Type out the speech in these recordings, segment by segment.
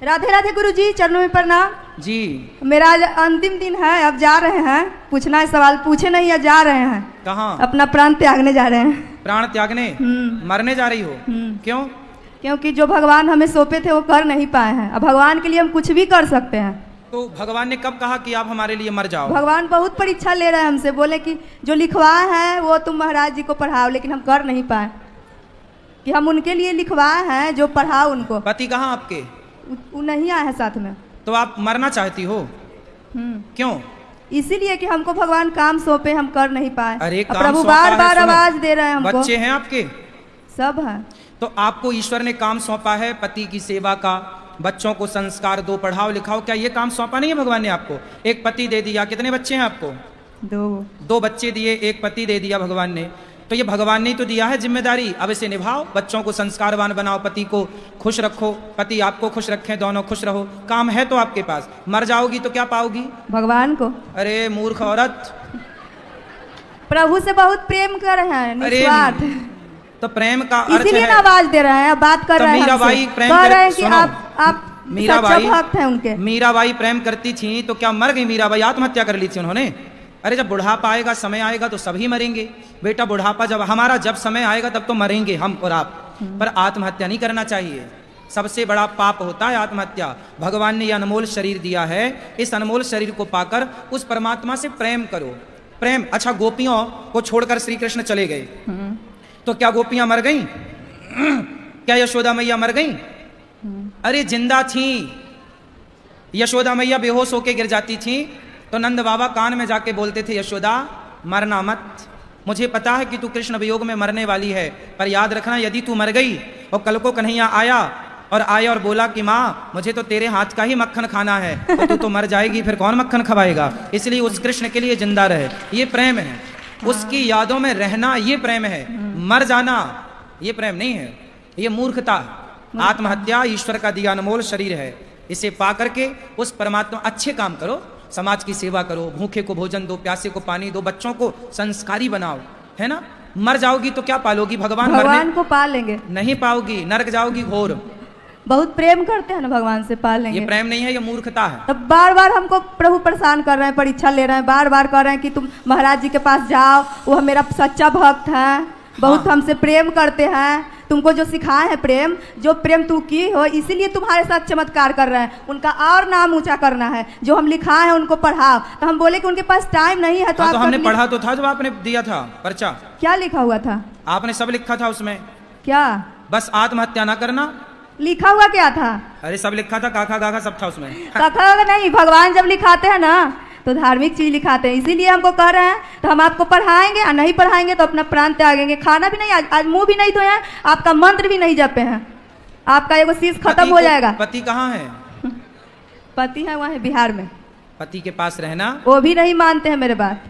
राधे राधे गुरुजी, चरणों में प्रणाम जी। मेरा आज अंतिम दिन है, अब जा रहे हैं। पूछना है सवाल, पूछे नहीं या जा रहे हैं? कहाँ? अपना प्राण त्यागने जा रहे हैं। प्राण त्यागने? मरने जा रही हो? क्यों? क्योंकि जो भगवान हमें सौंपे थे वो कर नहीं पाए हैं। अब भगवान के लिए हम कुछ भी कर सकते हैं। तो भगवान ने कब कहा कि आप हमारे लिए मर जाओ? भगवान बहुत परीक्षा ले रहे हैं हमसे, बोले कि जो लिखवाए हैं वो तुम महाराज जी को पढ़ाओ, लेकिन हम कर नहीं पाए कि हम उनके लिए लिखवाए हैं, जो पढ़ाओ उनको। पति कहाँ आपके? वो नहीं आए हैं साथ में। तो आप मरना चाहती हो? क्यों? इसीलिए कि हमको भगवान काम सौंपे, हम कर नहीं पाए। अरे प्रभु बार बार आवाज दे रहे हैं हमको। बच्चे हैं आपके? सब है। तो आपको ईश्वर ने काम सौंपा है पति की सेवा का, बच्चों को संस्कार दो, पढ़ाओ लिखाओ। क्या ये काम सौंपा नहीं है भगवान ने आपको? एक पति दे दिया, कितने बच्चे हैं आपको? दो बच्चे दिए, एक पति दे दिया भगवान ने। तो ये भगवान ने तो दिया है जिम्मेदारी, अब इसे निभाओ। बच्चों को संस्कारवान बनाओ, पति को खुश रखो, पति आपको खुश रखें, दोनों खुश रहो। काम है तो आपके पास। मर जाओगी तो क्या पाओगी? भगवान को। अरे मूर्ख औरत, प्रभु से बहुत प्रेम कर रहे हैं, निस्वार्थ। तो प्रेम का अर्थ है, इसीलिए आवाज दे रहे हैं, बात कर रहे हैं। मीराबाई प्रेम कह रहे हैं कि आप मीराबाई भक्त हैं उनके। मीराबाई प्रेम करती थी तो क्या मर गई मीराबाई? आत्महत्या कर ली थी उन्होंने? अरे जब बुढ़ापा आएगा, समय आएगा तो सभी मरेंगे बेटा। बुढ़ापा जब समय आएगा तब तो मरेंगे हम और आप, पर आत्महत्या नहीं करना चाहिए। सबसे बड़ा पाप होता है आत्महत्या। भगवान ने यह अनमोल शरीर दिया है, इस अनमोल शरीर को पाकर उस परमात्मा से प्रेम करो। प्रेम। अच्छा, गोपियों को छोड़कर श्री कृष्ण चले गए, तो क्या गोपियां मर गईं? क्या यशोदा मैया मर गईं? अरे जिंदा थी। यशोदा मैया बेहोश होके गिर जाती थी तो नंद बाबा कान में जाके बोलते थे, यशोदा मरना मत, मुझे पता है कि तू कृष्ण वियोग में मरने वाली है, पर याद रखना यदि तू मर गई और कल को कन्हैया आया और बोला कि माँ मुझे तो तेरे हाथ का ही मक्खन खाना है, तो तू तो मर जाएगी, फिर कौन मक्खन खवाएगा? इसलिए उस कृष्ण के लिए जिंदा रहे। ये प्रेम है, उसकी यादों में रहना ये प्रेम है। मर जाना ये प्रेम नहीं है, ये मूर्खता। आत्महत्या ईश्वर का दिया अनमोल शरीर है, इसे पा करके उस परमात्मा अच्छे काम करो, समाज की सेवा करो, भूखे को भोजन दो, प्यासे को पानी दो, बच्चों को संस्कारी बनाओ, है ना? मर जाओगी तो क्या पालोगी? भगवान को पालेंगे नहीं पाओगी, नरक जाओगी घोर। बहुत प्रेम करते हैं ना भगवान से, पालेंगे। ये प्रेम नहीं है, ये मूर्खता है। तब बार बार हमको प्रभु परेशान कर रहे हैं, परीक्षा ले रहे हैं, बार बार कह रहे हैं कि तुम महाराज जी के पास जाओ, वो मेरा सच्चा भक्त है, बहुत हमसे प्रेम करते हैं, तुमको जो सिखाए हैं प्रेम, जो प्रेम तू की हो, इसीलिए तुम्हारे साथ चमत्कार कर रहे हैं। उनका और नाम ऊंचा करना है, जो हम लिखाए हैं उनको पढ़ाओ। तो हम बोले कि उनके पास टाइम नहीं है। तो तो हमने पढ़ा तो था जब आपने दिया था पर्चा। क्या लिखा हुआ था? आपने सब लिखा था उसमें। क्या? बस आत्महत्या ना करना लिखा हुआ क्या था? अरे सब लिखा था, काका गाखा सब था उसमें। काका नहीं, भगवान जब लिखाते हैं ना तो धार्मिक चीज लिखाते हैं, इसीलिए हमको कह रहे हैं। तो हम आपको पढ़ाएंगे, और नहीं पढ़ाएंगे तो अपना प्राण त्यागेंगे। खाना भी नहीं, आज मुंह भी नहीं धोए हैं, आपका मंत्र भी नहीं जपे हैं, आपका एगो चीज खत्म हो जाएगा। पति कहाँ है? पति है वहाँ बिहार में। पति के पास रहना। वो भी नहीं मानते हैं मेरे बात,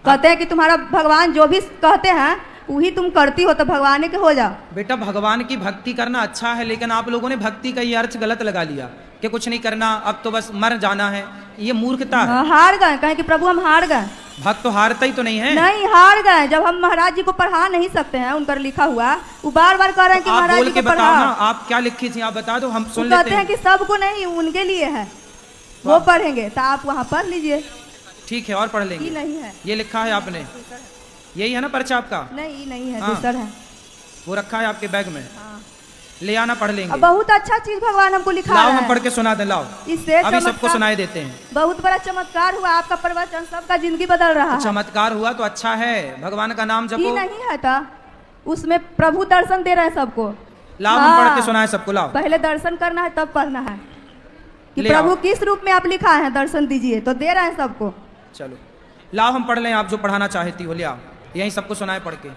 कहते हैं कि तुम्हारा भगवान जो भी कहते हैं वही तुम करती हो, तो भगवान के हो जाओ। बेटा भगवान की भक्ति करना अच्छा है, लेकिन आप लोगों ने भक्ति का ये अर्थ गलत लगा लिया कि कुछ नहीं करना, अब तो बस मर जाना है। ये मूर्खता है। हार गए, कहें कि प्रभु हम हार गए। भक्त तो हारता ही तो नहीं है। नहीं, हार गए। जब हम महाराज जी को पढ़ा नहीं सकते हैं, उनका लिखा हुआ वो बार बार कह रहे हैं कि महाराज जी को बताओ ना, आप क्या लिखी थी, आप बता दो, हम सुन लेते हैं। कहते हैं कि सबको नहीं, उनके लिए है, वो पढ़ेंगे। तो आप वहाँ पढ़ लीजिए। ठीक है, और पढ़ लेंगे। नहीं है, ये लिखा है आपने, यही है ना पर्चा आपका? नहीं है, दूसरा है। वो रखा है आपके बैग में, ले आना, पढ़ लेंगे। बहुत अच्छा चीज भगवान हमको लिखा है। लाओ हम पढ़ के सुना दें, लाओ। इससे अभी सबको सुनाई देते हैं। बहुत बड़ा चमत्कार हुआ, आपका प्रवचन सबका जिंदगी बदल रहा है। चमत्कार हुआ तो अच्छा है, भगवान का नाम जपो। नहीं है था, उसमें प्रभु दर्शन दे रहे हैं सबको। लाओ हम पढ़ के सुनाए सबको, लाओ। पहले दर्शन करना है तब पढ़ना है कि प्रभु किस रूप में आप लिखा है, दर्शन दीजिए, तो दे रहे हैं सबको। चलो लाओ हम पढ़ लें, आप जो पढ़ाना चाहती हो ले आओ, यही सबको सुनाए पढ़ के।